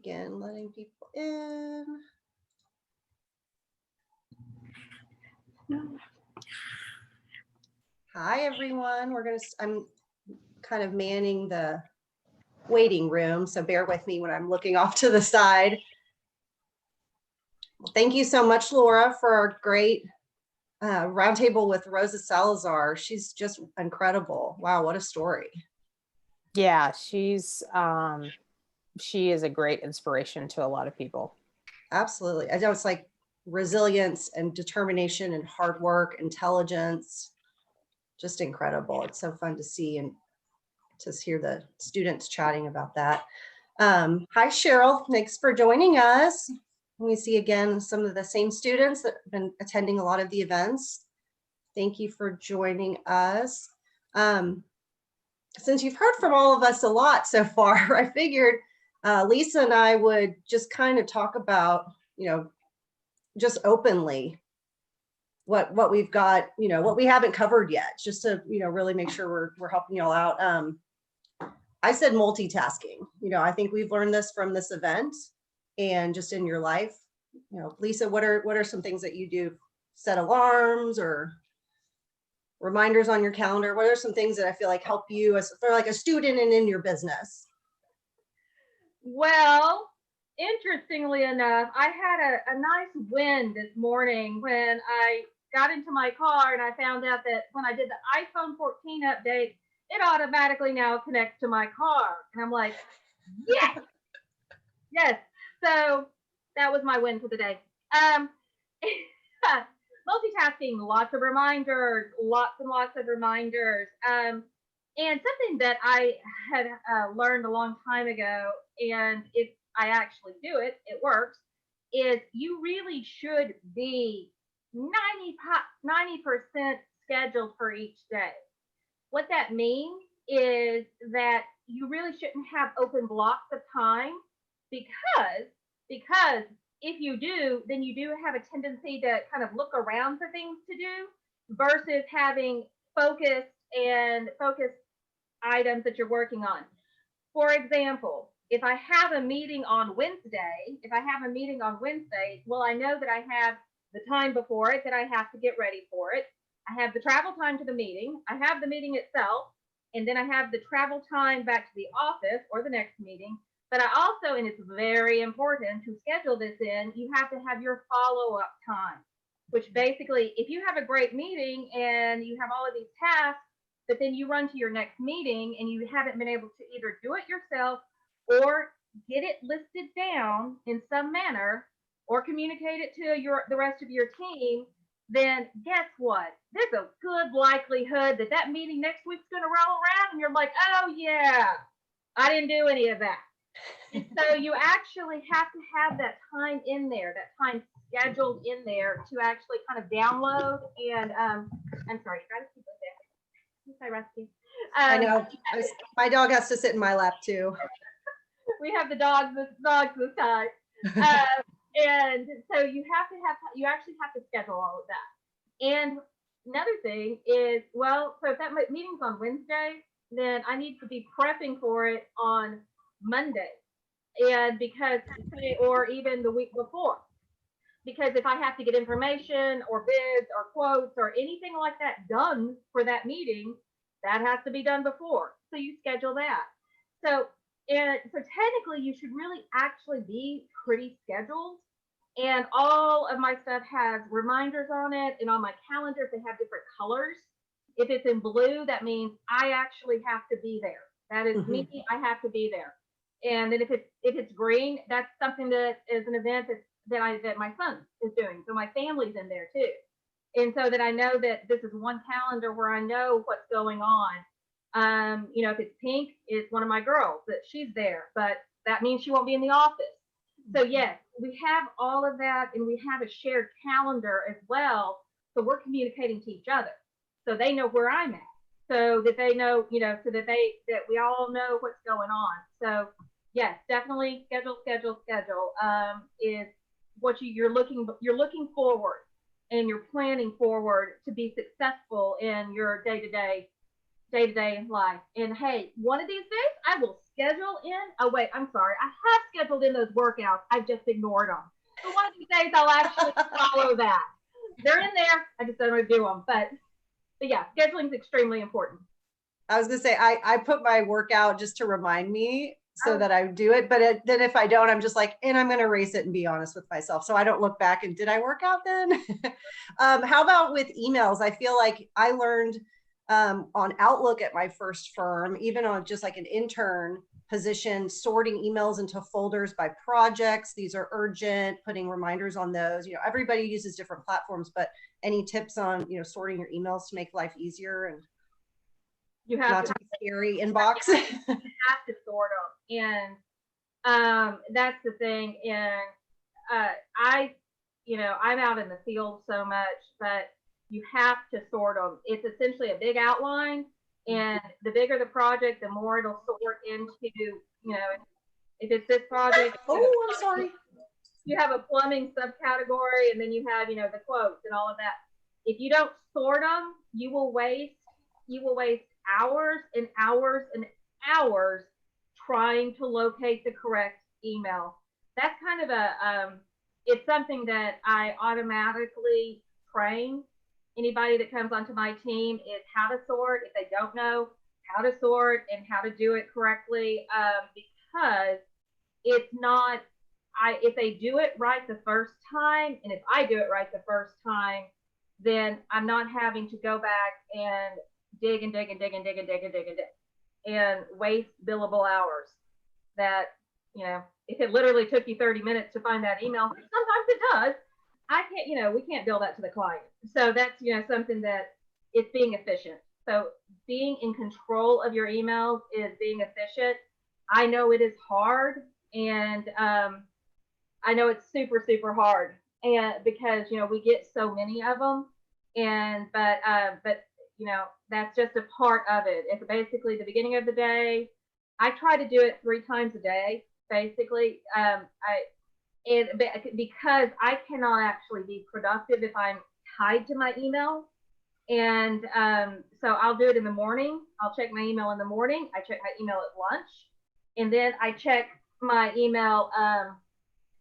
Begin letting people in. Hi, everyone. I'm kind of manning the waiting room, so bear with me when I'm looking off to the side. Well, thank you so much, Laura, for our great roundtable with Rosa Salazar. She's just incredible. Wow, what a story. Yeah, she is a great inspiration to a lot of people. Absolutely. I know it's like resilience and determination and hard work, intelligence, just incredible. It's so fun to see and to hear the students chatting about that. Hi, Cheryl. Thanks for joining us. We see again some of the same students that have been attending a lot of the events. Thank you for joining us. Since you've heard from all of us a lot so far, I figured Lisa and I would just kind of talk about, just openly what we've got, what we haven't covered yet, just to, really make sure we're helping y'all out. I said multitasking. I think we've learned this from this event and just in your life. Lisa, what are some things that you do? Set alarms or reminders on your calendar? What are some things that I feel like help you as for like a student and in your business? Well, interestingly enough, I had a nice win this morning when I got into my car and I found out that when I did the iPhone 14 update, it automatically now connects to my car. And I'm like, yes, yes. So that was my win for the day. Multitasking, lots and lots of reminders. And something that I had learned a long time ago, and if I actually do it, it works, is you really should be 90% scheduled for each day. What that means is that you really shouldn't have open blocks of time because if you do, then you do have a tendency to kind of look around for things to do versus having focused items that you're working on. For example, if I have a meeting on Wednesday, well, I know that I have the time before it that I have to get ready for it. I have the travel time to the meeting. I have the meeting itself, and then I have the travel time back to the office or the next meeting. But I also, and it's very important to schedule this in, you have to have your follow-up time, which basically, if you have a great meeting and you have all of these tasks, but then you run to your next meeting and you haven't been able to either do it yourself or get it listed down in some manner or communicate it to the rest of your team, then guess what? There's a good likelihood that meeting next week's going to roll around and you're like, oh yeah, I didn't do any of that. And so you actually have to have that time in there, that time scheduled in there to actually kind of download. And I'm sorry, try to keep it there. Hi, Rusty. I know my dog has to sit in my lap too. We have the dogs this time. And so you actually have to schedule all of that. And another thing is, well, so if that meeting's on Wednesday, then I need to be prepping for it on Monday. And or even the week before. Because if I have to get information or bids or quotes or anything like that done for that meeting, that has to be done before. So you schedule that. So technically you should really actually be pretty scheduled. And all of my stuff has reminders on it, and on my calendars they have different colors. If it's in blue, that means I actually have to be there. That is me, I have to be there. And then if it's green, that's something that is an event that my son is doing. So my family's in there too. And so that I know that this is one calendar where I know what's going on. If it's pink, it's one of my girls that she's there, but that means she won't be in the office. So yes, we have all of that, and we have a shared calendar as well. So we're communicating to each other. So they know where I'm at. So that they know, so that we all know what's going on. So yes, definitely schedule is what you're looking forward, and you're planning forward to be successful in your day-to-day life. And hey, one of these days I will schedule in. Oh wait, I'm sorry. I have scheduled in those workouts. I've just ignored them. So one of these days I'll actually follow that. They're in there. I just don't want to do them. But yeah, scheduling is extremely important. I was gonna say, I put my workout just to remind me so Oh. that I do it. But then if I don't, I'm just like, and I'm gonna erase it and be honest with myself. So I don't look back and did I work out then? How about with emails? I feel like I learned on Outlook at my first firm, even on just like an intern position, sorting emails into folders by projects. These are urgent, putting reminders on those. You know, everybody uses different platforms, but any tips on, you know, sorting your emails to make life easier and You have not to to be scary inbox? have to sort them, and that's the thing. And I'm out in the field so much, but you have to sort them. It's essentially a big outline, and the bigger the project, the more it'll sort into, you know, if it's this project. Oh, I'm sorry. You have a plumbing subcategory, and then you have, you know, the quotes and all of that. If you don't sort them, you will waste hours and hours and hours trying to locate the correct email. That's kind of it's something that I automatically train anybody that comes onto my team is how to sort if they don't know how to sort and how to do it correctly, because it's not, if they do it right the first time, and if I do it right the first time, then I'm not having to go back and dig and dig and dig and dig and dig and dig and dig and waste billable hours that, you know, if it literally took you 30 minutes to find that email, sometimes it does. I can't, you know, we can't bill that to the client. So that's, you know, something that it's being efficient. So being in control of your emails is being efficient. I know it is hard, and I know it's super, super hard, and because, you know, we get so many of them, and but you know, that's just a part of it. It's basically the beginning of the day. I try to do it 3 times a day, basically. Because I cannot actually be productive if I'm tied to my email. And so I'll do it in the morning. I'll check my email in the morning. I check my email at lunch. And then I check my email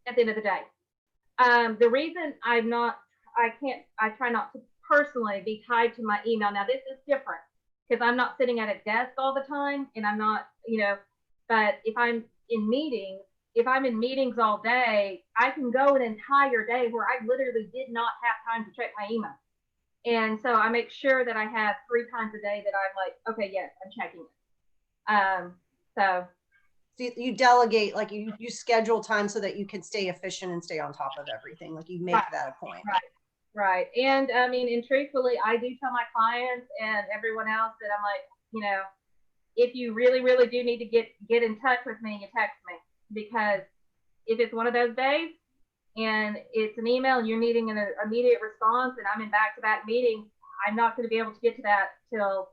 at the end of the day. The reason I try not to personally be tied to my email. Now, this is different because I'm not sitting at a desk all the time, and I'm not, you know, but if I'm in meetings all day, I can go an entire day where I literally did not have time to check my email. And so I make sure that I have 3 times a day that I'm like, okay, yes, I'm checking it. So you delegate, like you schedule time so that you can stay efficient and stay on top of everything. Like you make that a point. Right. And I mean, and truthfully, I do tell my clients and everyone else that I'm like, you know, if you really, really do need to get in touch with me, you text me, because if it's one of those days and it's an email and you're needing an immediate response and I'm in back-to-back meetings, I'm not going to be able to get to that till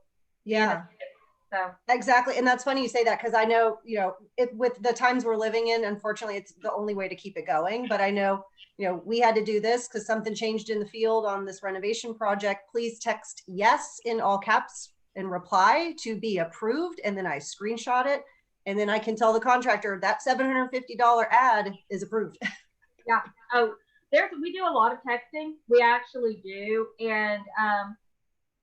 So exactly. And that's funny you say that, because I know, you know, with the times we're living in, unfortunately, it's the only way to keep it going. But I know, you know, we had to do this because something changed in the field on this renovation project. Please text yes in all caps and reply to be approved. And then I screenshot it. And then I can tell the contractor that $750 ad is approved. Yeah. Oh, we do a lot of texting. We actually do. And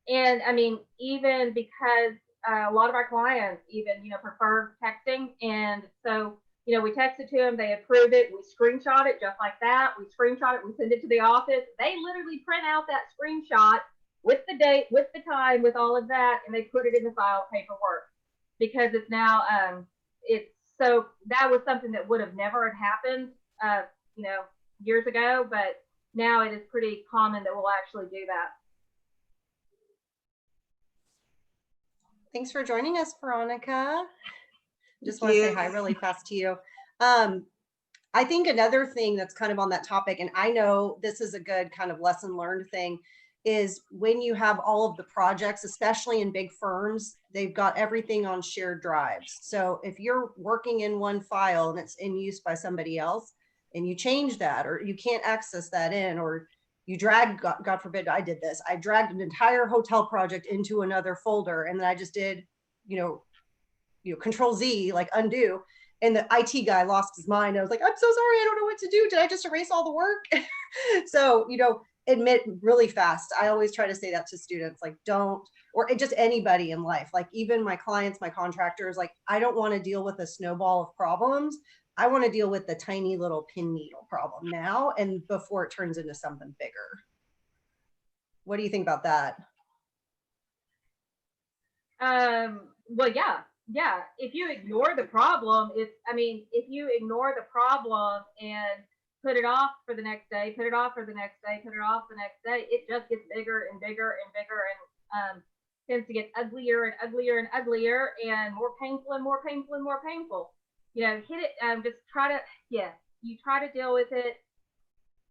I mean, even because a lot of our clients even, you know, prefer texting. And so, you know, we text it to them, they approve it, we screenshot it just like that. We screenshot it, we send it to the office. They literally print out that screenshot with the date, with the time, with all of that, and they put it in the file paperwork, because it's now, so that was something that would have never happened, you know, years ago, but now it is pretty common that we'll actually do that. Thanks for joining us, Veronica. Just want to say hi really fast to you. I think another thing that's kind of on that topic, and I know this is a good kind of lesson learned thing, is when you have all of the projects, especially in big firms, they've got everything on shared drives. So if you're working in one file and it's in use by somebody else, and you change that, or you can't access that in, or you drag, God forbid, I did this. I dragged an entire hotel project into another folder, and then I just did, you know, Control Z, like undo. And the IT guy lost his mind. I was like, I'm so sorry. I don't know what to do. Did I just erase all the work? So, admit really fast. I always try to say that to students, like don't, or just anybody in life, like even my clients, my contractors, like I don't want to deal with a snowball of problems. I want to deal with the tiny little pin needle problem now and before it turns into something bigger. What do you think about that? Well, yeah. If you ignore the problem, if you ignore the problem and put it off for the next day, put it off for the next day, put it off the next day, it just gets bigger and bigger and bigger and tends to get uglier and uglier and uglier and more painful and more painful and more painful. Hit it, just try to, you try to deal with it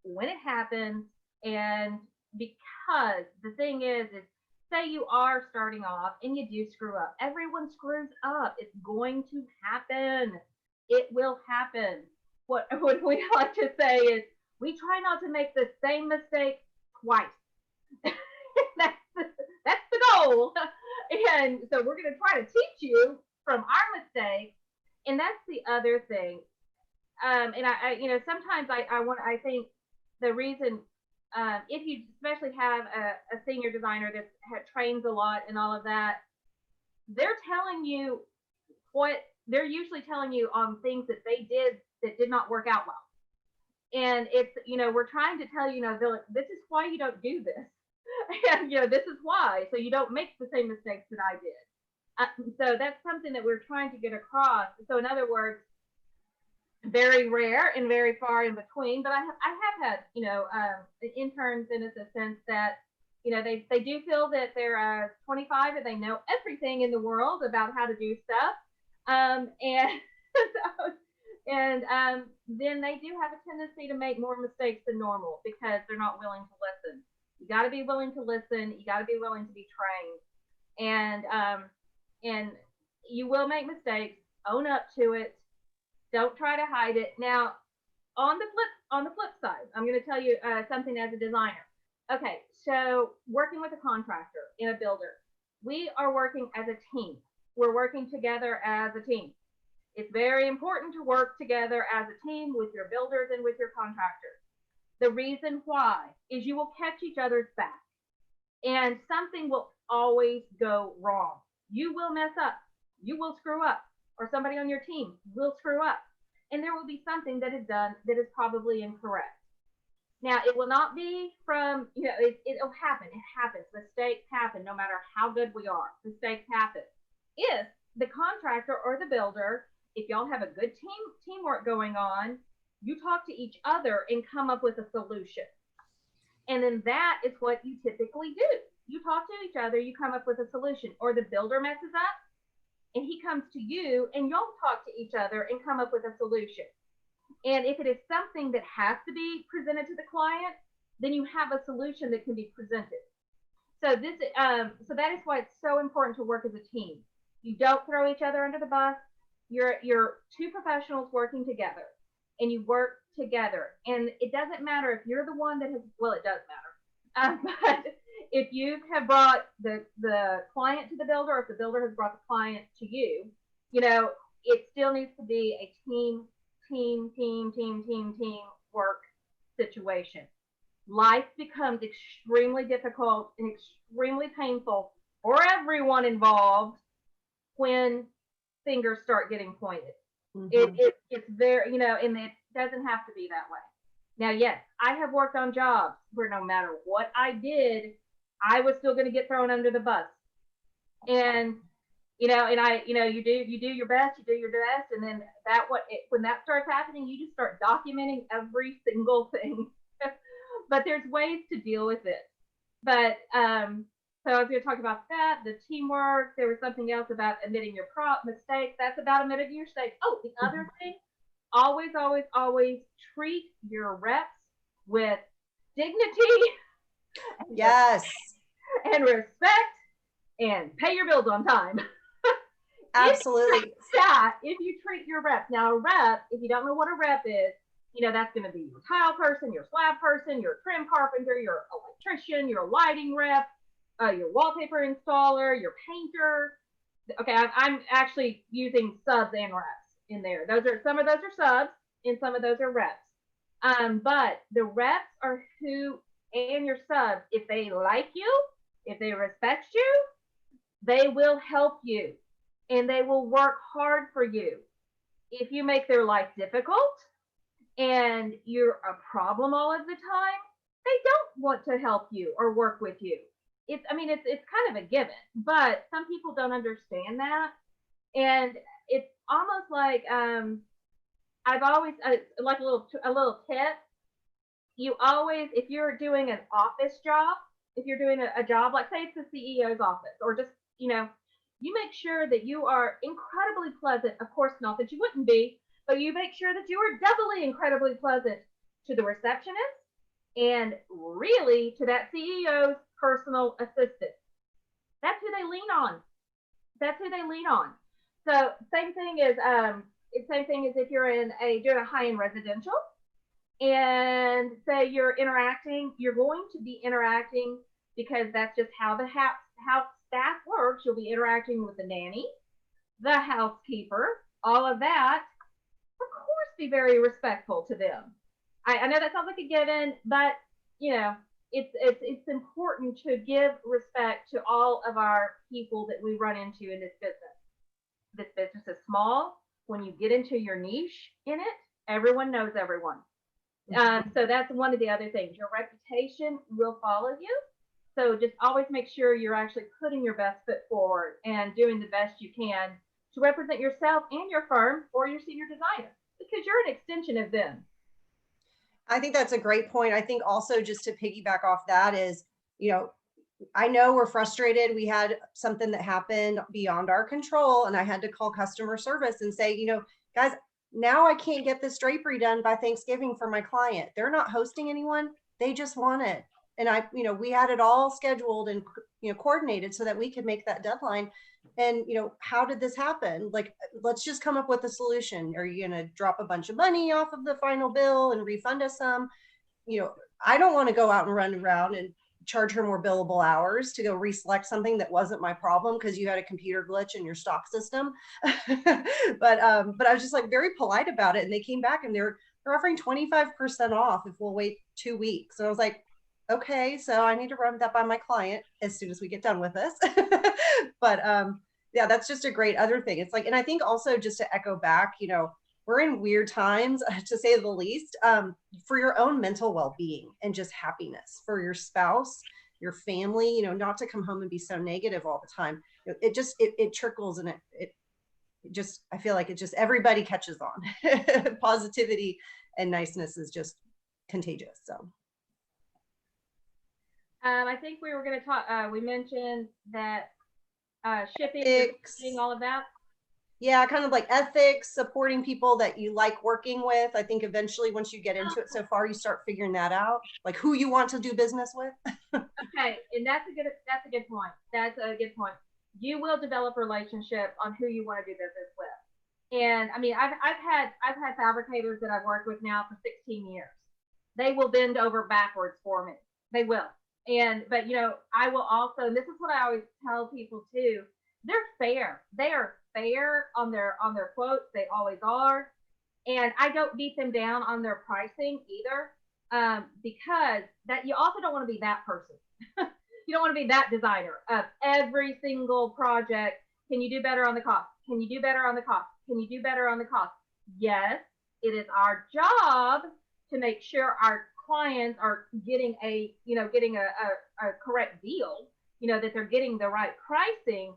when it happens. And because the thing is say you are starting off and you do screw up. Everyone screws up. It's going to happen. It will happen. What we like to say is we try not to make the same mistake twice. That's the goal. And so we're going to try to teach you from our mistakes. And that's the other thing. And I sometimes I think the reason, if you especially have a senior designer that trains a lot and all of that, they're usually telling you on things that they did that did not work out well. And it's, we're trying to tell you, this is why you don't do this. And, this is why, so you don't make the same mistakes that I did. So that's something that we're trying to get across. So in other words, very rare and very far in between, but I have had, interns in a sense that, they do feel that they're 25 and they know everything in the world about how to do stuff. Then they do have a tendency to make more mistakes than normal because they're not willing to listen. You got to be willing to listen. You got to be willing to be trained. And you will make mistakes. Own up to it. Don't try to hide it. Now, on the flip side, I'm going to tell you something as a designer. Okay, so working with a contractor and a builder, we are working as a team. We're working together as a team. It's very important to work together as a team with your builders and with your contractors. The reason why is you will catch each other's back and something will always go wrong. You will mess up. You will screw up, or somebody on your team will screw up. And there will be something that is done that is probably incorrect. Now, it will not be from, it'll happen. It happens. Mistakes happen no matter how good we are. Mistakes happen. If the contractor or the builder, if y'all have a good teamwork going on, you talk to each other and come up with a solution. And then that is what you typically do. You talk to each other, you come up with a solution, or the builder messes up and he comes to you and y'all talk to each other and come up with a solution. And if it is something that has to be presented to the client, then you have a solution that can be presented. So that is why it's so important to work as a team. You don't throw each other under the bus. You're two professionals working together, and you work together. And it doesn't matter if you're the one that has, well, it does matter. But if you have brought the client to the builder, or if the builder has brought the client to you, it still needs to be a team work situation. Life becomes extremely difficult and extremely painful for everyone involved when fingers start getting pointed. Mm-hmm. It's very, and it doesn't have to be that way. Now, yes, I have worked on jobs where no matter what I did, I was still going to get thrown under the bus. And you do your best, and then when that starts happening, you just start documenting every single thing. But there's ways to deal with it. But so I was going to talk about that, the teamwork. There was something else about admitting your mistakes. That's about admitting your mistakes. Oh, the other thing, always treat your reps with dignity. Yes. And respect, and pay your bills on time. Absolutely. If you treat your rep. Now, a rep, if you don't know what a rep is, that's going to be your tile person, your slab person, your trim carpenter, your electrician, your lighting rep, your wallpaper installer, your painter. Okay, I'm actually using subs and reps in there. Some of those are subs and some of those are reps. But the reps are who, and your subs, if they like you, if they respect you, they will help you and they will work hard for you. If you make their life difficult and you're a problem all of the time, they don't want to help you or work with you. It's kind of a given, but some people don't understand that. And it's almost like I've always like a little tip. You always, if you're doing an office job, if you're doing a job like, say it's the CEO's office, or just, you make sure that you are incredibly pleasant. Of course, not that you wouldn't be, but you make sure that you are doubly incredibly pleasant to the receptionist and really to that CEO's personal assistant. That's who they lean on. That's who they lean on. So same thing as if you're doing a high-end residential, and say you're going to be interacting because that's just how how staff works. You'll be interacting with the nanny, the housekeeper, all of that. Of course, be very respectful to them. I know that sounds like a given, but it's important to give respect to all of our people that we run into in this business. This business is small. When you get into your niche in it, everyone knows everyone. So that's one of the other things. Your reputation will follow you. So just always make sure you're actually putting your best foot forward and doing the best you can to represent yourself and your firm or your senior designer, because you're an extension of them. I think that's a great point. I think also, just to piggyback off that, is, I know we're frustrated. We had something that happened beyond our control, and I had to call customer service and say, guys, now I can't get this drapery done by Thanksgiving for my client. They're not hosting anyone. They just want it. And we had it all scheduled and, coordinated so that we could make that deadline. And, how did this happen? Like, let's just come up with a solution. Are you going to drop a bunch of money off of the final bill and refund us some? I don't want to go out and run around and charge her more billable hours to go reselect something that wasn't my problem because you had a computer glitch in your stock system. But I was just like very polite about it. And they came back and they're offering 25% off if we'll wait 2 weeks. And I was like, okay, so I need to run that by my client as soon as we get done with this. But yeah, that's just a great other thing. It's like, and I think also, just to echo back, we're in weird times, to say the least, for your own mental well-being and just happiness for your spouse, your family, not to come home and be so negative all the time. It trickles, and it just, I feel like it just, everybody catches on. Positivity and niceness is just contagious. So. I think we were going to talk, we mentioned that shipping, all of that. Yeah, kind of like ethics, supporting people that you like working with. I think eventually, once you get into it so far, you start figuring that out, like who you want to do business with. Okay, and that's a good point. That's a good point. You will develop a relationship on who you want to do business with. And I've had fabricators that I've worked with now for 16 years. They will bend over backwards for me. They will. But I will also, and this is what I always tell people too, they're fair. They are fair on their quotes. They always are. And I don't beat them down on their pricing either, because that you also don't want to be that person. You don't want to be that designer of every single project. Can you do better on the cost? Can you do better on the cost? Can you do better on the cost? Yes, it is our job to make sure our clients are getting a correct deal, that they're getting the right pricing,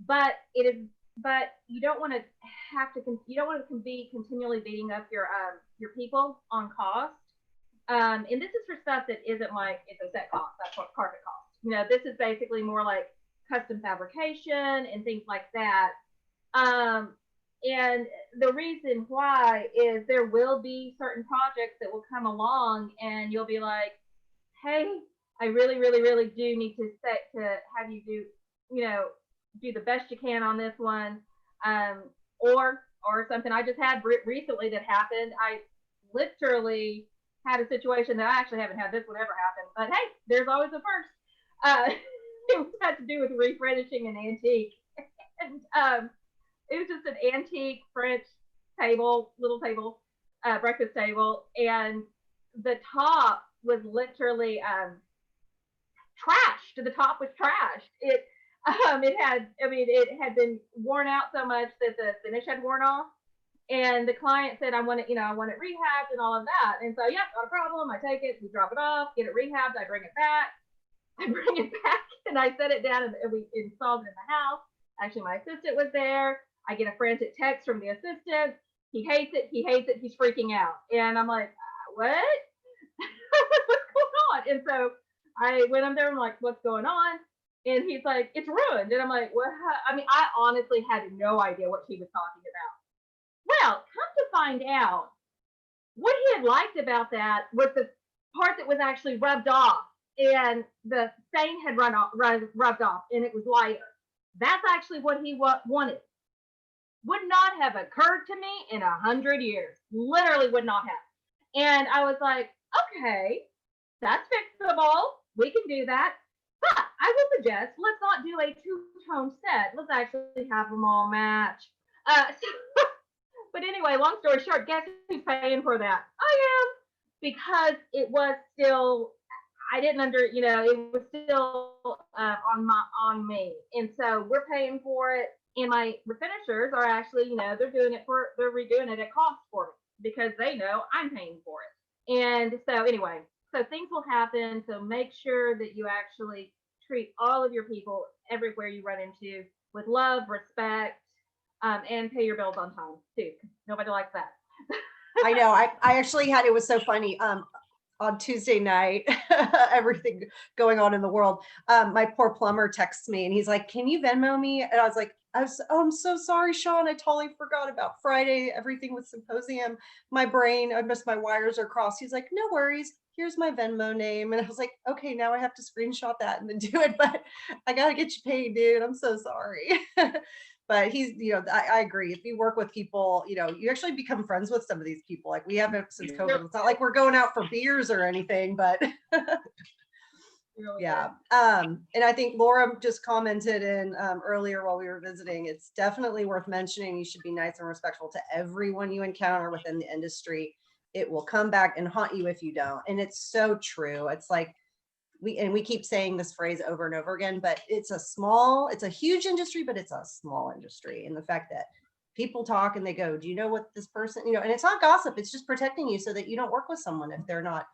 but you don't want to be continually beating up your people on cost. And this is for stuff that isn't like, it's a set cost, that's what carpet costs. This is basically more like custom fabrication and things like that. And the reason why is there will be certain projects that will come along and you'll be like, hey, I really, really, really do need to have you do the best you can on this one. Or something I just had recently that happened. I literally had a situation that I actually haven't had this one ever happen, but hey, there's always a first. It had to do with refurnishing an antique. And it was just an antique French little table, breakfast table, and the top was literally trashed. The top was trashed. It had been worn out so much that the finish had worn off. And the client said, I want it rehabbed and all of that. And so, yeah, not a problem. I take it, we drop it off, get it rehabbed, I bring it back, and I set it down, and we installed it in the house. Actually, my assistant was there. I get a frantic text from the assistant. He hates it, he's freaking out. And I'm like, what? What's going on? And so I went up there, I'm like, what's going on? And he's like, it's ruined. And I'm like, what? I mean, I honestly had no idea what he was talking about. Well, come to find out, what he had liked about that was the part that was actually rubbed off, and the stain had rubbed off, and it was lighter. That's actually what he wanted. Would not have occurred to me in 100 years. Literally would not have. And I was like, okay, that's fixable. We can do that. But I will suggest, let's not do a two-tone set. Let's actually have them all match. But anyway, long story short, guess who's paying for that? I am, because it was still, it was still on me. And so we're paying for it. And my refinishers are actually, they're redoing it at cost for me, because they know I'm paying for it. And so anyway, so things will happen. So make sure that you actually treat all of your people everywhere you run into with love, respect, and pay your bills on time too. Nobody likes that. I know. I actually it was so funny. On Tuesday night, everything going on in the world. My poor plumber texts me and he's like, can you Venmo me? And I was like, I'm so sorry, Sean. I totally forgot about Friday. Everything with Symposium. My brain, I missed, my wires are crossed. He's like, no worries. Here's my Venmo name. And I was like, okay, now I have to screenshot that and then do it. But I got to get you paid, dude. I'm so sorry. But he's, I agree. If you work with people, you actually become friends with some of these people. Like we haven't since COVID. It's not like we're going out for beers or anything, but yeah. And I think Laura just commented in earlier while we were visiting, it's definitely worth mentioning. You should be nice and respectful to everyone you encounter within the industry. It will come back and haunt you if you don't. And it's so true. It's like, we keep saying this phrase over and over again, but it's a huge industry, but it's a small industry. And the fact that people talk and they go, do you know what this person, and it's not gossip, it's just protecting you so that you don't work with someone if they're not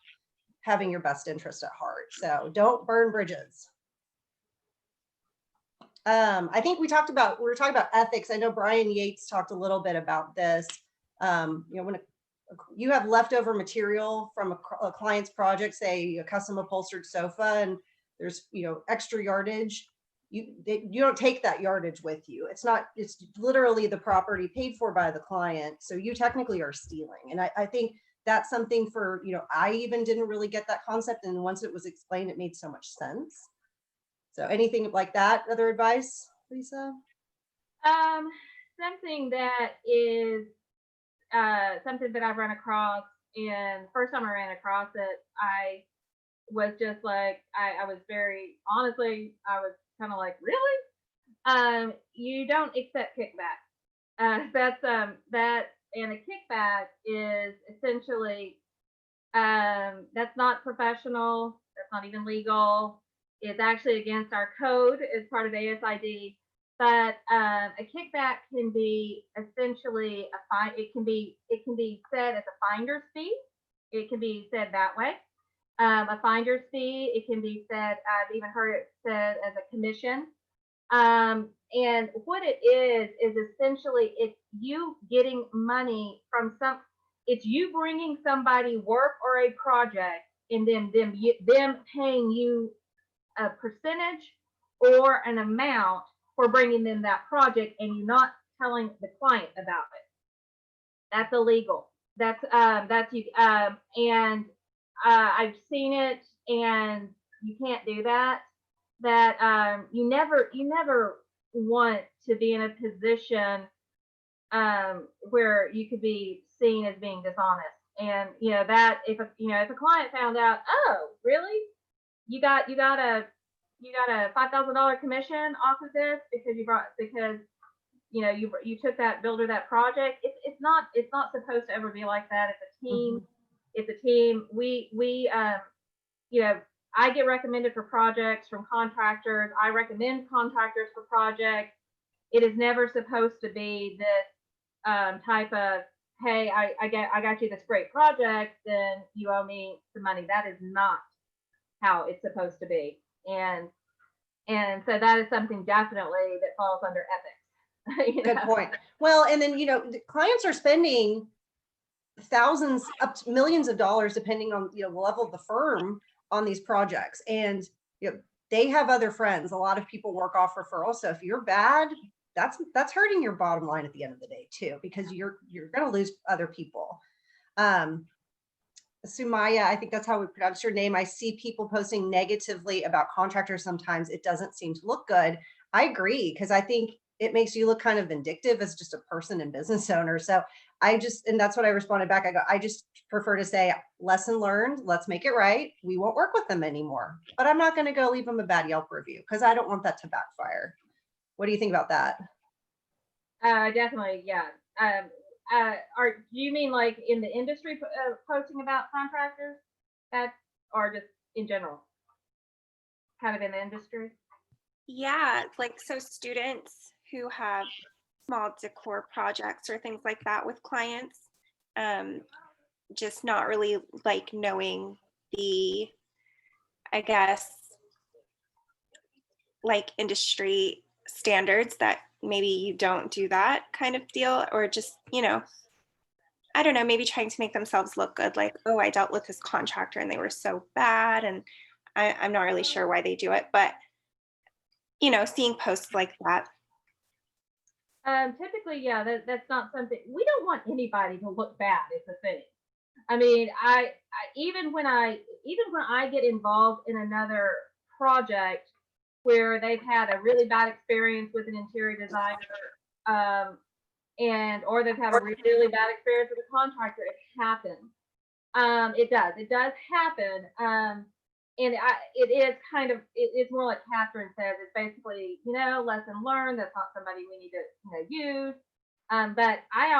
having your best interest at heart. So don't burn bridges. I think we were talking about ethics. I know Brian Yates talked a little bit about this. When you have leftover material from a client's project, say a custom upholstered sofa, and there's extra yardage, you don't take that yardage with you. It's literally the property paid for by the client, so you technically are stealing. And I think that's something for, I even didn't really get that concept, and once it was explained, it made so much sense. So anything like that, other advice, Lisa? Something that is something that I've run across, and first time I ran across it, I was just like, I was very, honestly, I was kind of like, really? You don't accept kickback. And a kickback is essentially, that's not professional, that's not even legal. It's actually against our code as part of ASID. But a kickback can be essentially it can be said as a finder's fee. It can be said that way. A finder's fee. It can be said, I've even heard it said as a commission. And what it is essentially, it's you getting money from it's you bringing somebody work or a project, and then them paying you a percentage or an amount for bringing them that project, and you're not telling the client about it. That's illegal. That's you. And I've seen it, and you can't do that. You never want to be in a position where you could be seen as being dishonest. And that if a client found out, oh, really, you got a $5,000 commission off of this because you took that builder, that project. It's not supposed to ever be like that. It's a team. It's a team. I get recommended for projects from contractors. I recommend contractors for projects. It is never supposed to be this type of, hey, I got you this great project, then you owe me some money. That is not how it's supposed to be. And so that is something definitely that falls under ethics. Good point. Well, and then, the clients are spending thousands up to millions of dollars, depending on, the level of the firm on these projects. And, they have other friends. A lot of people work off referrals. So if you're bad, that's hurting your bottom line at the end of the day too, because you're going to lose other people. Sumaya, I think that's how we pronounce your name. I see people posting negatively about contractors sometimes. It doesn't seem to look good. I agree, because I think it makes you look kind of vindictive as just a person and business owner. So and that's what I responded back. I just prefer to say, lesson learned, let's make it right. We won't work with them anymore, but I'm not going to go leave them a bad Yelp review, because I don't want that to backfire. What do you think about that? Definitely, yeah. Do you mean like in the industry posting about contractors, or just in general, kind of in the industry? Yeah, like, so students who have small decor projects or things like that with clients, just not really like knowing the, I guess, like industry standards, that maybe you don't do that kind of deal, or just, I don't know, maybe trying to make themselves look good, like, oh, I dealt with this contractor and they were so bad, and I'm not really sure why they do it, but seeing posts like that. Typically, yeah, that's not something, we don't want anybody to look bad, is the thing. I mean, I even when I get involved in another project where they've had a really bad experience with an interior designer, or they've had a really bad experience with a contractor, it happens. It does happen. And it is kind of, it's more like Catherine says, it's basically, lesson learned. That's not somebody we need to, use. But I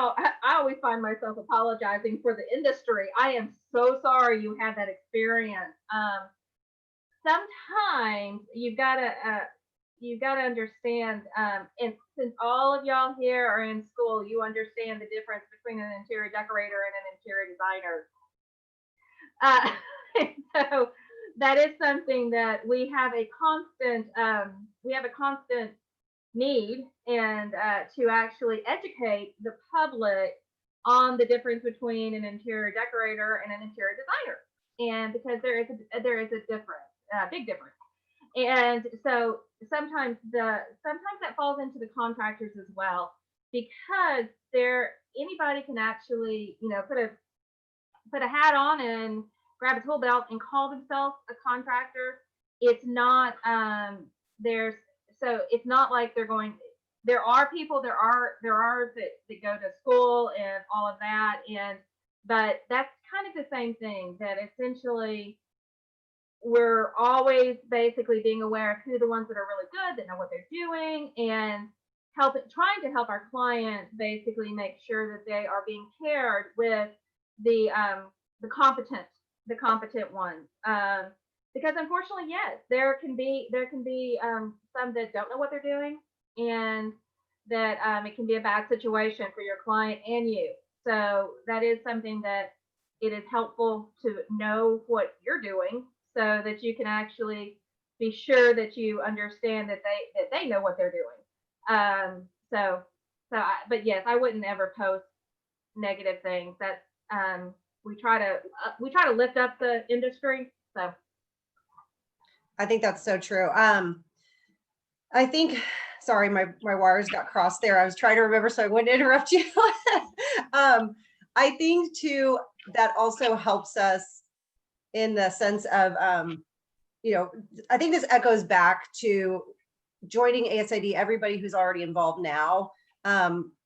always find myself apologizing for the industry. I am so sorry you had that experience. Sometimes you've got to understand, and since all of y'all here are in school, you understand the difference between an interior decorator and an interior designer. So that is something that we have a constant need, and to actually educate the public on the difference between an interior decorator and an interior designer, and because there is a difference, big difference. And so sometimes that falls into the contractors as well, because anybody can actually put a hat on and grab a tool belt and call themselves a contractor. It's not it's not like they're going. There are people that go to school and all of that, but that's kind of the same thing. That essentially we're always basically being aware of who the ones that are really good, that know what they're doing, and trying to help our clients basically make sure that they are being paired with the competent ones. Because unfortunately, yes, there can be some that don't know what they're doing, and that it can be a bad situation for your client and you. So that is something that it is helpful to know what you're doing, so that you can actually be sure that you understand that they know what they're doing. But yes, I wouldn't ever post negative things. That we try to lift up the industry. So I think that's so true. I think, sorry, my wires got crossed there. I was trying to remember so I wouldn't interrupt you. I think too, that also helps us in the sense of, I think this echoes back to joining ASID, everybody who's already involved now.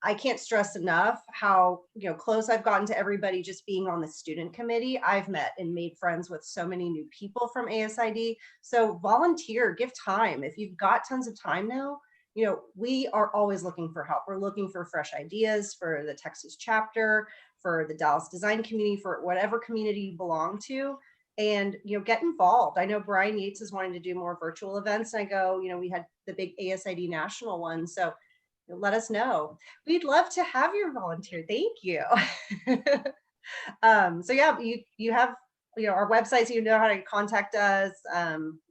I can't stress enough how close I've gotten to everybody just being on the student committee. I've met and made friends with so many new people from ASID. So volunteer, give time. If you've got tons of time now, you know, we are always looking for help. We're looking for fresh ideas for the Texas chapter, for the Dallas design community, for whatever community you belong to. And, you know, get involved. I know Brian Yates is wanting to do more virtual events. And I go, you know, we had the big ASID national one. So let us know. We'd love to have your volunteer. Thank you. So yeah, you have, you know, our websites, you know how to contact us,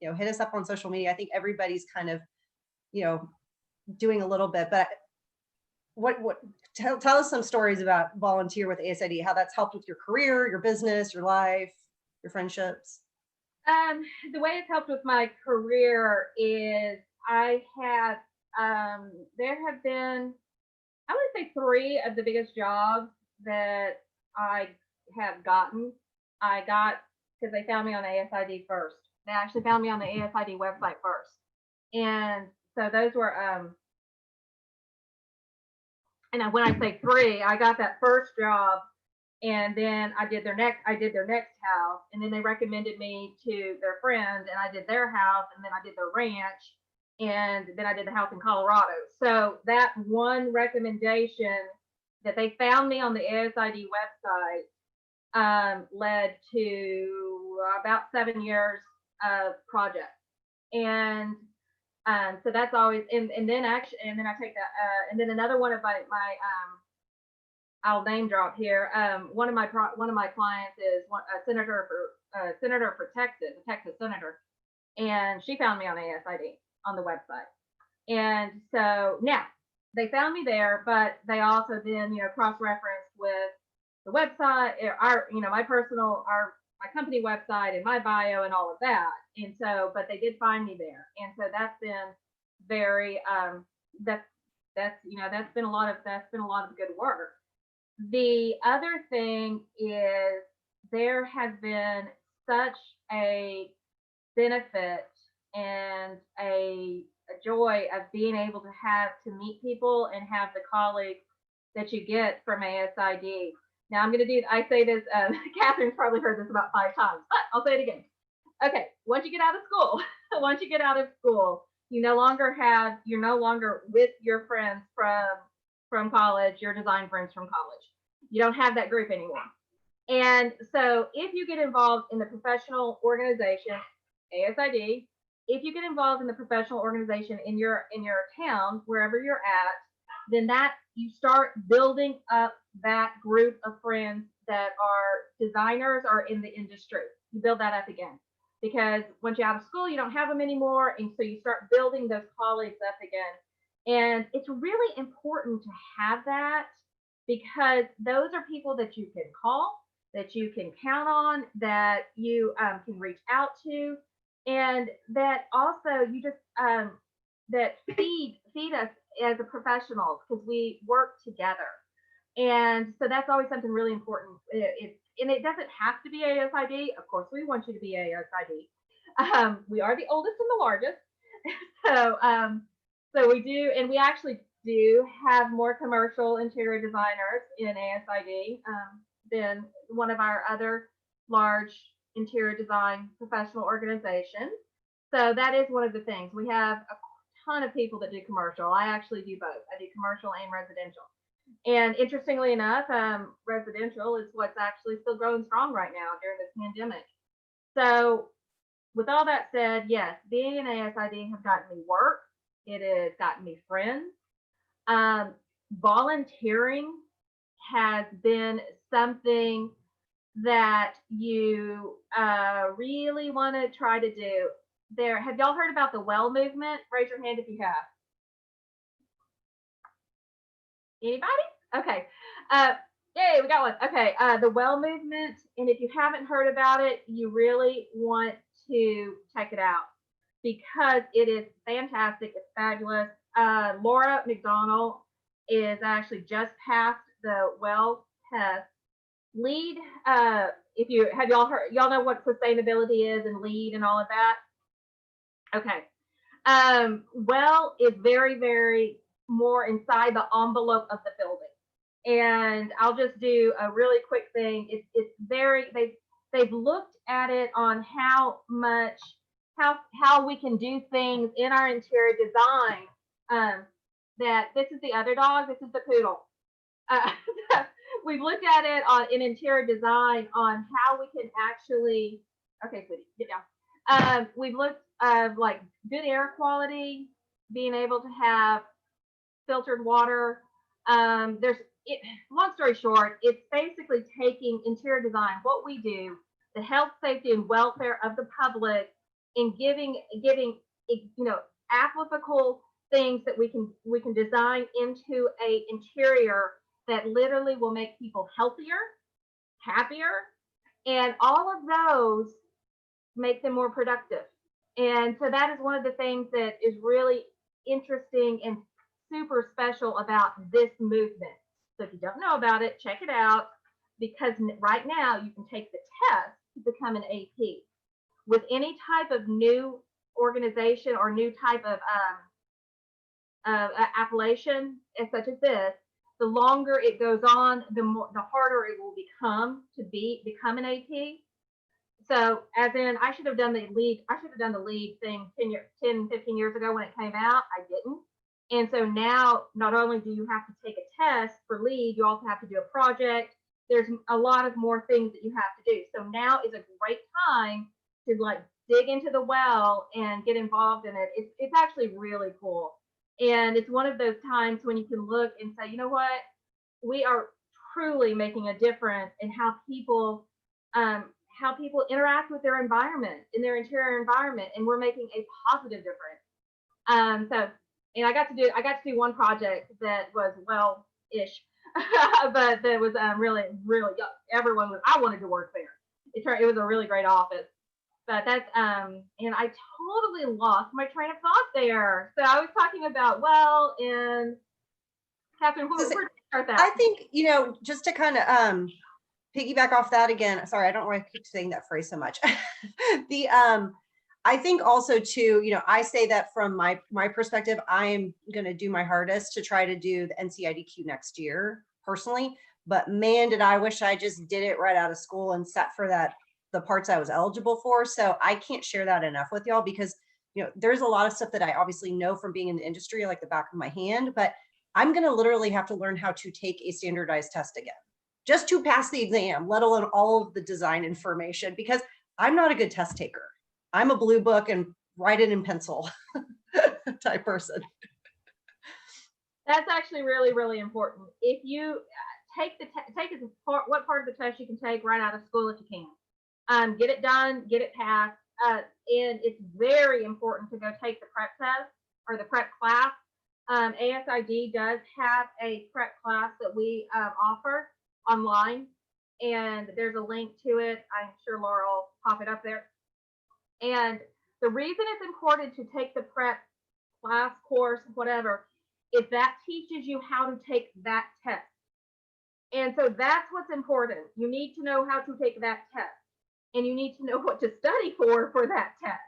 you know, hit us up on social media. I think everybody's kind of, you know, doing a little bit, but tell us some stories about volunteer with ASID, how that's helped with your career, your business, your life, your friendships. The way it's helped with my career is I have, there have been, I would say 3 of the biggest jobs that I have gotten. I got because they found me on ASID first. They actually found me on the ASID website first. And so those were, and when I say 3, I got that first job, and then I did their next house, and then they recommended me to their friend, and I did their house, and then I did their ranch, and then I did the house in Colorado. So that one recommendation that they found me on the ASID website led to about 7 years of projects. And so that's always, and then I take that, and then another one of my I'll name drop here. One of my clients is a senator for Texas, a Texas senator, and she found me on ASID on the website. And so now they found me there, but they also then, you know, cross-referenced with the website, my company website and my bio and all of that. And so, but they did find me there. And so that's been very, that's been a lot of good work. The other thing is there has been such a benefit and a joy of being able to meet people and have the colleagues that you get from ASID. Now I say this, Catherine's probably heard this about 5 times, but I'll say it again. Okay, once you get out of school, you're no longer with your friends from college, your design friends from college. You don't have that group anymore. And so if you get involved in the professional organization, ASID, if you get involved in the professional organization in your town, wherever you're at, then that you start building up that group of friends that are designers or in the industry. You build that up again, because once you're out of school, you don't have them anymore. And so you start building those colleagues up again. And it's really important to have that, because those are people that you can call, that you can count on, that you can reach out to, and that also you just that feed us as a professionals, because we work together. And so that's always something really important. And it doesn't have to be ASID. Of course, we want you to be ASID. We are the oldest and the largest. So we do, and we actually do have more commercial interior designers in ASID than one of our other large interior design professional organizations. So that is one of the things. We have a ton of people that do commercial. I actually do both. I do commercial and residential. And interestingly enough, residential is what's actually still growing strong right now during this pandemic. So with all that said, yes, being an ASID has gotten me work. It has gotten me friends. Volunteering has been something that you really want to try to do. Have y'all heard about the well movement? Raise your hand if you have. Anybody? Okay. Yay, we got one. Okay. The well movement. And if you haven't heard about it, you really want to check it out, because it is fantastic. It's fabulous. Laura McDonald is actually just passed the well test. LEED, y'all know what sustainability is and LEED and all of that? Okay. Well is very, very more inside the envelope of the building. And I'll just do a really quick thing. It's very, they've looked at it on how we can do things in our interior design that this is the other dog, this is the poodle. Uh, we've looked at it in interior design on how we can actually, okay, sweetie, get down. We've looked at like good air quality, being able to have filtered water. Long story short, it's basically taking interior design, what we do, the health, safety, and welfare of the public, and giving applicable things that we can design into a interior that literally will make people healthier, happier, and all of those make them more productive. And so that is one of the things that is really interesting and super special about this movement. So if you don't know about it, check it out, because right now you can take the test to become an AP. With any type of new organization or new type of appellation, such as this, the longer it goes on, the harder it will become to become an AP. So as in, I should have done the lead thing 15 years ago when it came out. I didn't. And so now, not only do you have to take a test for lead, you also have to do a project. There's a lot of more things that you have to do. So now is a great time to like dig into the well and get involved in it. It's actually really cool. And it's one of those times when you can look and say, you know what, we are truly making a difference in how people interact with their environment, in their interior environment, and we're making a positive difference. And I got to do one project that was well-ish, but that was really, really, I wanted to work there. It was a really great office. But that's, and I totally lost my train of thought there. So I was talking about and Catherine, where did you start that? I think, just to kind of piggyback off that again, sorry, I don't want to keep saying that phrase so much. I think also too, I say that from my perspective, I am going to do my hardest to try to do the NCIDQ next year personally, but man, did I wish I just did it right out of school and sat for the parts I was eligible for. So I can't share that enough with y'all, because there's a lot of stuff that I obviously know from being in the industry like the back of my hand, but I'm going to literally have to learn how to take a standardized test again just to pass the exam, let alone all of the design information, because I'm not a good test taker. I'm a blue book and write it in pencil type person. That's actually really, really important. If you take what part of the test you can take right out of school if you can. Get it done, get it passed. And it's very important to go take the prep test or the prep class. ASID does have a prep class that we offer online, and there's a link to it. I'm sure Laura will pop it up there. And the reason it's important to take the prep class, course, whatever, is that teaches you how to take that test. And so that's what's important. You need to know how to take that test, and you need to know what to study for that test.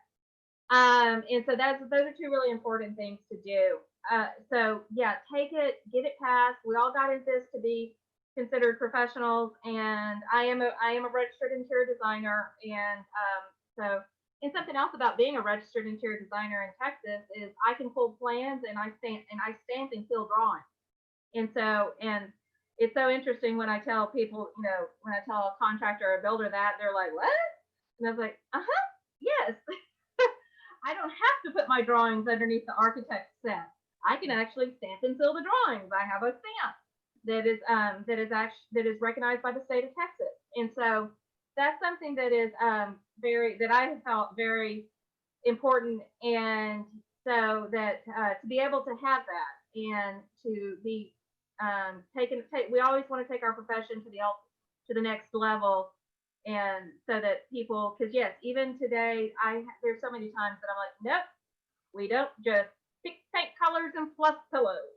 And so those are two really important things to do. So yeah, take it, get it passed. We all got into this to be considered professionals, and I am a registered interior designer, and and something else about being a registered interior designer in Texas is I can pull plans and I stamp and seal drawings. And it's so interesting when I tell people, when I tell a contractor or a builder that, they're like, what? And I was like, yes. I don't have to put my drawings underneath the architect's set. I can actually stamp and seal the drawings. I have a stamp that is recognized by the state of Texas. And so that's something that is that I have felt very important, and so that to be able to have that and to be we always want to take our profession to the next level, and so that people, because yes, even today there's so many times that I'm like, nope, we don't just pick paint colors and fluff pillows.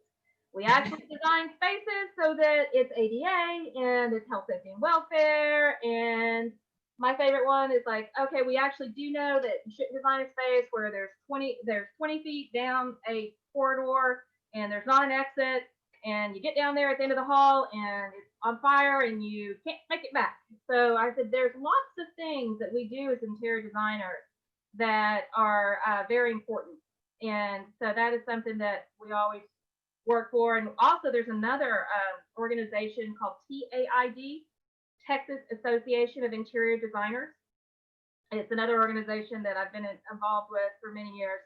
We actually design spaces so that it's ADA and it's health, safety, and welfare. And my favorite one is like, okay, we actually do know that you shouldn't design a space where there's 20 feet down a corridor and there's not an exit, and you get down there at the end of the hall and it's on fire and you can't make it back. So I said, there's lots of things that we do as interior designers that are very important. And so that is something that we always work for. And also there's another organization called TAID, Texas Association of Interior Designers. It's another organization that I've been involved with for many years.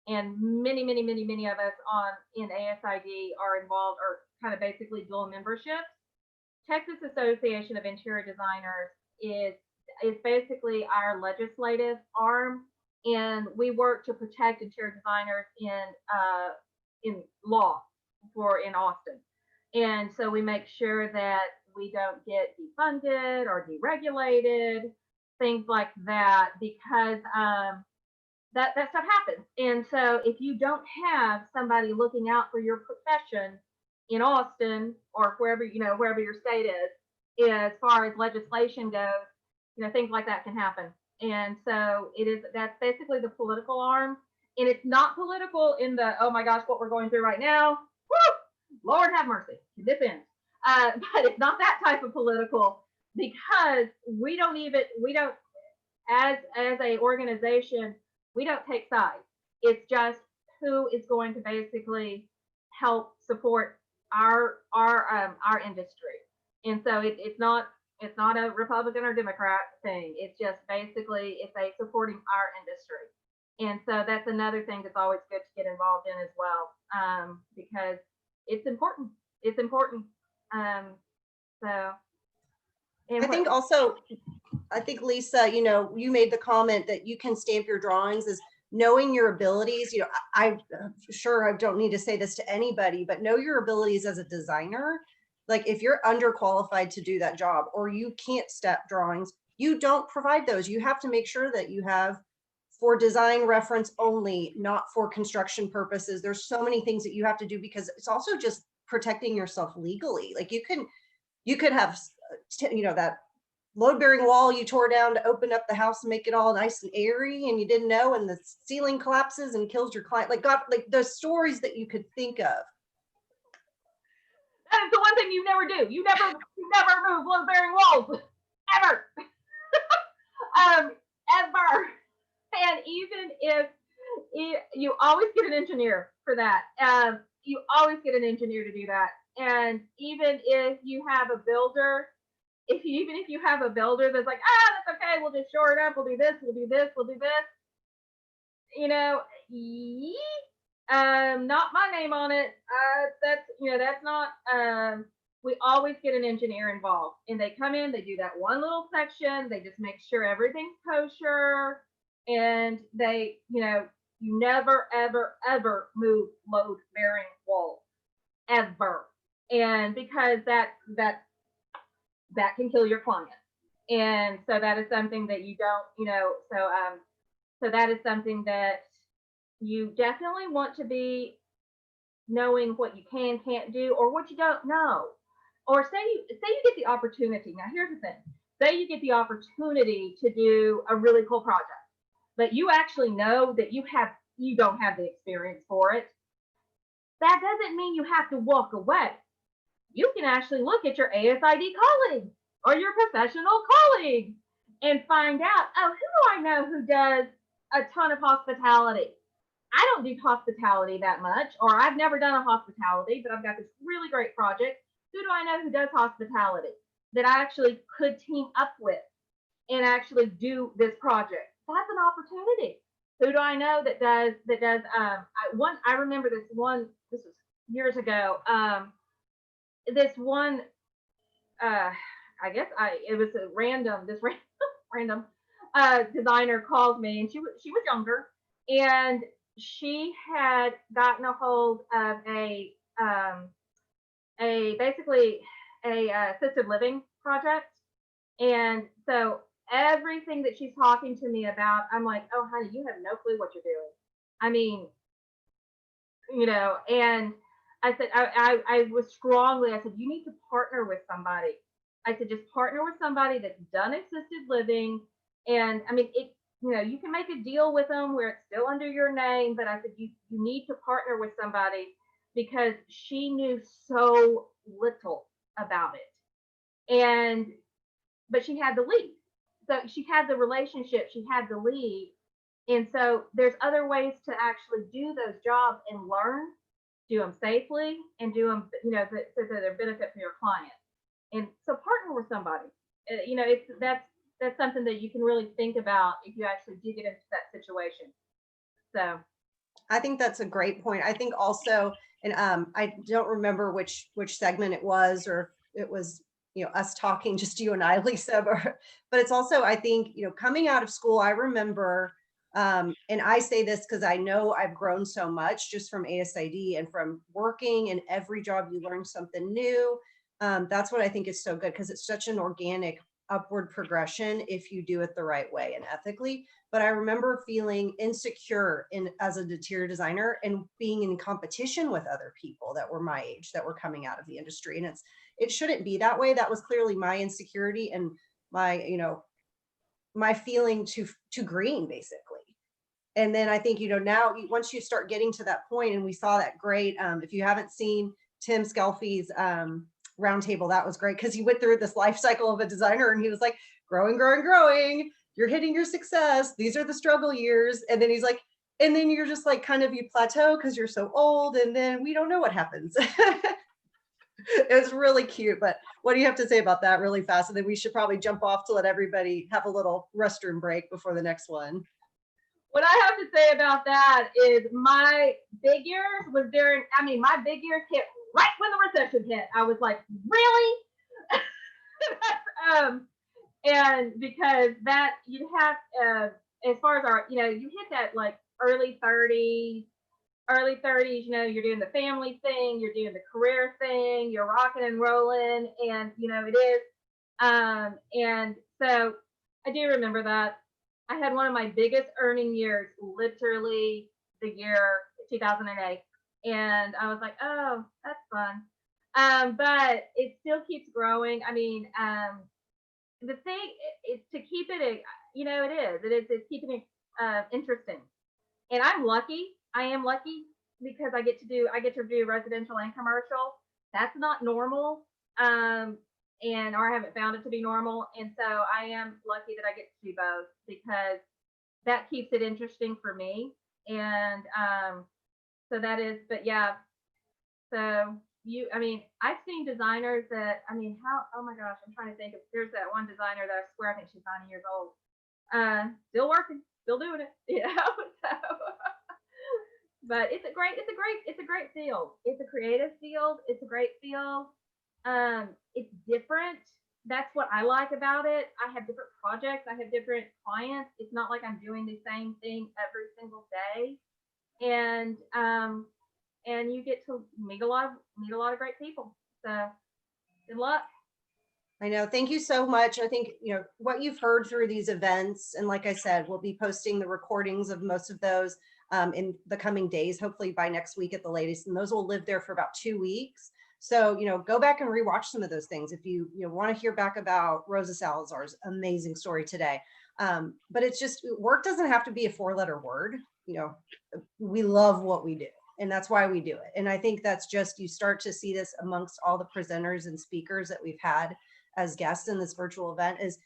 And many of us in ASID are involved, or kind of basically dual membership. Texas Association of Interior Designers is basically our legislative arm, and we work to protect interior designers in law in Austin. And so we make sure that we don't get defunded or deregulated, things like that, because that stuff happens. And so if you don't have somebody looking out for your profession in Austin or wherever your state is, as far as legislation goes, things like that can happen. And so that's basically the political arm. And it's not political in the, oh my gosh, what we're going through right now, woo, Lord have mercy, this ends. But it's not that type of political, because we don't, as a organization, we don't take sides. It's just who is going to basically help support our industry. And so it's not a Republican or Democrat thing. It's just basically it's a supporting our industry. And so that's another thing that's always good to get involved in as well, because it's important. It's important. I think Lisa, you made the comment that you can stamp your drawings as knowing your abilities. I'm sure I don't need to say this to anybody, but know your abilities as a designer. Like if you're underqualified to do that job, or you can't stamp drawings, you don't provide those. You have to make sure that you have for design reference only, not for construction purposes. There's so many things that you have to do, because it's also just protecting yourself legally. Like you could have, that load-bearing wall you tore down to open up the house and make it all nice and airy, and you didn't know, and the ceiling collapses and kills your client. Like God, like the stories that you could think of. That is the one thing you never do. You never move load-bearing walls, ever, ever. And even if you always get an engineer for that, you always get an engineer to do that. And even if you have a builder, if you have a builder that's like, that's okay, we'll just shore it up, we'll do this, we'll do this, we'll do this, not my name on it. That's not, we always get an engineer involved, and they come in, they do that one little section, they just make sure everything's kosher, and they, you never, ever move load bearing walls, ever. And because that can kill your client. And so that is something that you don't, so that is something that you definitely want to be knowing what you can't do, or what you don't know. Or say you get the opportunity. Now here's the thing. Say you get the opportunity to do a really cool project, but you actually know that you don't have the experience for it. That doesn't mean you have to walk away. You can actually look at your ASID colleagues or your professional colleagues and find out, who do I know who does a ton of hospitality? I don't do hospitality that much, or I've never done a hospitality, but I've got this really great project. Who do I know who does hospitality that I actually could team up with and actually do this project? That's an opportunity. Who do I know that does I remember this was years ago. This one, it was a random designer called me, and she was younger, and she had gotten a hold of basically a assisted living project. And so everything that she's talking to me about, I'm like, oh honey, you have no clue what you're doing. I mean, and I said, I was strongly, I said, you need to partner with somebody. I said, just partner with somebody that's done assisted living. And I mean, you can make a deal with them where it's still under your name, but I said, you need to partner with somebody, because she knew so little about it. But she had the lead. So she had the relationship, she had the lead. And so there's other ways to actually do those jobs and learn, do them safely, and do them, so that they're benefit for your client. And so partner with somebody. That's something that you can really think about if you actually do get into that situation. So I think that's a great point. I think also, and I don't remember which segment it was, or if it was, us talking, just you and I, Lisa, but it's also, I think, coming out of school, I remember, and I say this because I know I've grown so much just from ASID and from working, and every job you learn something new. That's what I think is so good, because it's such an organic upward progression if you do it the right way and ethically. But I remember feeling insecure as an interior designer and being in competition with other people that were my age, that were coming out of the industry. And it shouldn't be that way. That was clearly my insecurity and my, my feeling too green, basically. And then I think, now once you start getting to that point, and we saw that great, if you haven't seen Tim Skelfy's Roundtable, that was great, because he went through this life cycle of a designer, and he was like, growing, you're hitting your success, these are the struggle years. And then he's like, and then you're just like, kind of, you plateau because you're so old, and then we don't know what happens. It was really cute. But what do you have to say about that really fast? And then we should probably jump off to let everybody have a little restroom break before the next one. what I have to say about that is my big years was my big years hit right when the recession hit. I was like, really? And because that you have, as far as you hit that like early 30s, you're doing the family thing, you're doing the career thing, you're rocking and rolling, and it is. And so I do remember that. I had one of my biggest earning years, literally the year 2008. And I was like, oh, that's fun. But it still keeps growing. I mean, the thing is to keep it, it's keeping it interesting. And I'm lucky. I am lucky because I get to do residential and commercial. That's not normal. Or I haven't found it to be normal. And so I am lucky that I get to do both, because that keeps it interesting for me. And so that is, but yeah. So I've seen designers that, oh my gosh, I'm trying to think of, there's that one designer that I swear, I think she's 90 years old. Still working, still doing it, so. But it's a great field. It's a creative field. It's a great field. It's different. That's what I like about it. I have different projects. I have different clients. It's not like I'm doing the same thing every single day. And you get to meet a lot of great people. So good luck. I know. Thank you so much. I think, what you've heard through these events, and like I said, we'll be posting the recordings of most of those in the coming days, hopefully by next week at the latest. And those will live there for about 2 weeks. So, go back and rewatch some of those things. If you want to hear back about Rosa Salazar's amazing story today. But it's just, work doesn't have to be a 4-letter word. We love what we do, and that's why we do it. And I think that's just, you start to see this amongst all the presenters and speakers that we've had as guests in this virtual event, is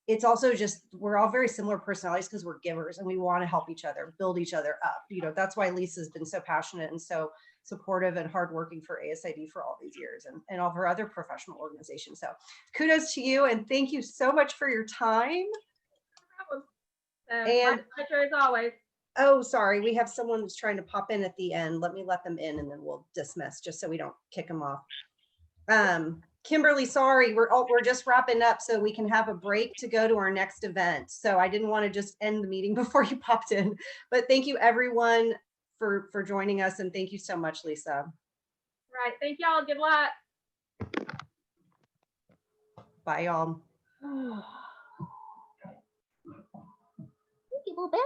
it's also just, we're all very similar personalities because we're givers and we want to help each other, build each other up. That's why Lisa's been so passionate and so supportive and hardworking for ASID for all these years, and all of her other professional organizations. So kudos to you, and thank you so much for your time. And my pleasure as always. Oh, sorry, we have someone who's trying to pop in at the end. Let me let them in, and then we'll dismiss, just so we don't kick them off. Kimberly, sorry, we're just wrapping up so we can have a break to go to our next event. So I didn't want to just end the meeting before you popped in, but thank you everyone for joining us, and thank you so much, Lisa. Right, thank y'all. Good luck. Bye, y'all. Thank you, Beth.